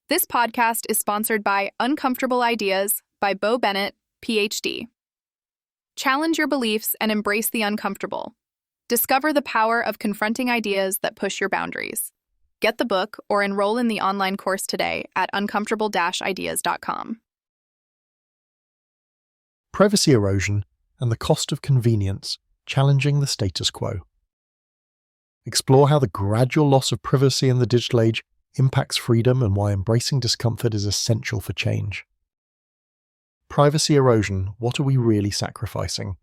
This podcast is sponsored by Uncomfortable Ideas by Bo Bennett, PhD. Challenge your beliefs and embrace the uncomfortable. Discover the power of confronting ideas that push your boundaries. Get the book or enroll in the online course today at uncomfortable-ideas.com. Privacy erosion and the cost of convenience, challenging the status quo. Explore how the gradual loss of privacy in the digital age impacts freedom and why embracing discomfort is essential for change. Privacy erosion, what are we really sacrificing?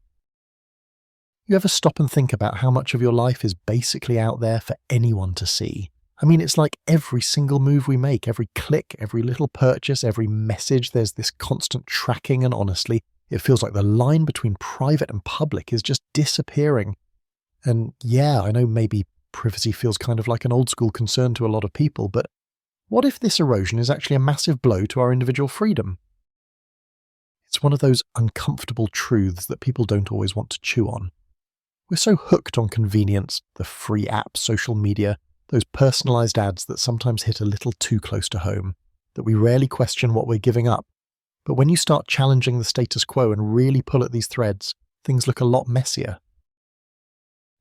You ever stop and think about how much of your life is basically out there for anyone to see? I mean, it's like every single move we make, every click, every little purchase, every message, there's this constant tracking, and honestly, it feels like the line between private and public is just disappearing. And yeah, I know maybe privacy feels kind of like an old school concern to a lot of people, but what if this erosion is actually a massive blow to our individual freedom? It's one of those uncomfortable truths that people don't always want to chew on. We're so hooked on convenience, the free apps, social media, those personalized ads that sometimes hit a little too close to home, that we rarely question what we're giving up. But when you start challenging the status quo and really pull at these threads, things look a lot messier.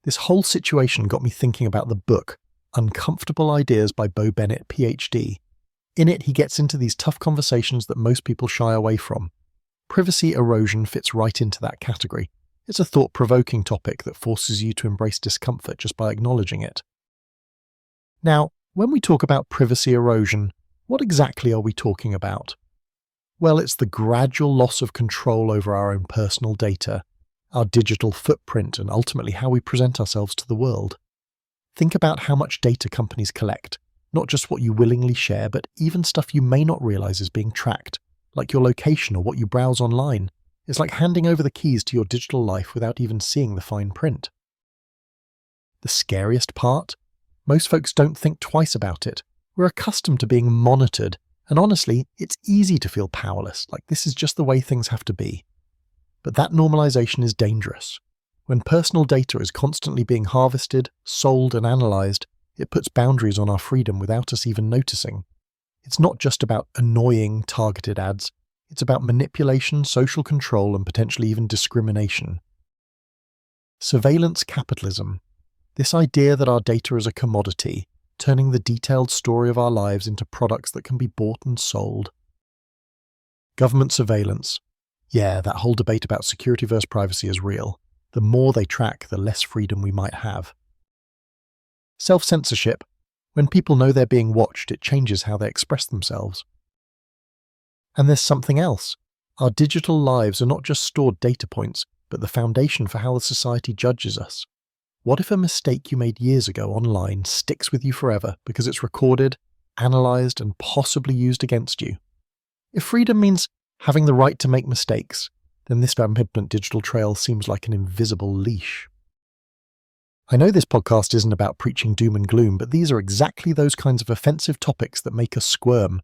This whole situation got me thinking about the book, Uncomfortable Ideas by Bo Bennett, PhD. In it, he gets into these tough conversations that most people shy away from. Privacy erosion fits right into that category. It's a thought-provoking topic that forces you to embrace discomfort just by acknowledging it. Now, when we talk about privacy erosion, what exactly are we talking about? Well, it's the gradual loss of control over our own personal data, our digital footprint, and ultimately how we present ourselves to the world. Think about how much data companies collect, not just what you willingly share, but even stuff you may not realize is being tracked, like your location or what you browse online. It's like handing over the keys to your digital life without even seeing the fine print. The scariest part? Most folks don't think twice about it. We're accustomed to being monitored, and honestly, it's easy to feel powerless, like this is just the way things have to be. But that normalization is dangerous. When personal data is constantly being harvested, sold, and analyzed, it puts boundaries on our freedom without us even noticing. It's not just about annoying, targeted ads. It's about manipulation, social control, and potentially even discrimination. Surveillance capitalism. This idea that our data is a commodity, turning the detailed story of our lives into products that can be bought and sold. Government surveillance. Yeah, that whole debate about security versus privacy is real. The more they track, the less freedom we might have. Self-censorship. When people know they're being watched, it changes how they express themselves. And there's something else. Our digital lives are not just stored data points, but the foundation for how the society judges us. What if a mistake you made years ago online sticks with you forever because it's recorded, analyzed, and possibly used against you? If freedom means having the right to make mistakes, then this ambivalent digital trail seems like an invisible leash. I know this podcast isn't about preaching doom and gloom, but these are exactly those kinds of offensive topics that make us squirm.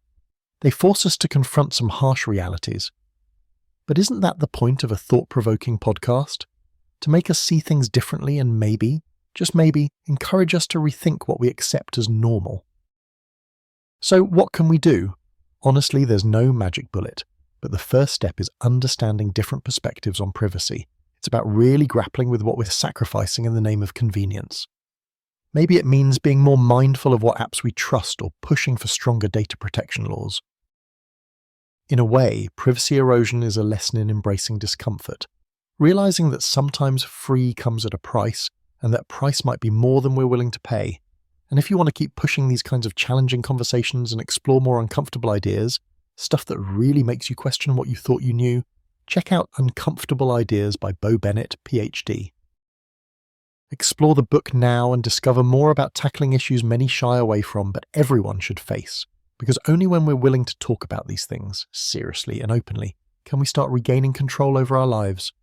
They force us to confront some harsh realities. But isn't that the point of a thought-provoking podcast? To make us see things differently and maybe, just maybe, encourage us to rethink what we accept as normal. So what can we do? Honestly, there's no magic bullet, but the first step is understanding different perspectives on privacy. It's about really grappling with what we're sacrificing in the name of convenience. Maybe it means being more mindful of what apps we trust or pushing for stronger data protection laws. In a way, privacy erosion is a lesson in embracing discomfort, realizing that sometimes free comes at a price, and that price might be more than we're willing to pay. And if you want to keep pushing these kinds of challenging conversations and explore more uncomfortable ideas, stuff that really makes you question what you thought you knew, check out Uncomfortable Ideas by Bo Bennett, PhD. Explore the book now and discover more about tackling issues many shy away from, but everyone should face. Because only when we're willing to talk about these things, seriously and openly, can we start regaining control over our lives.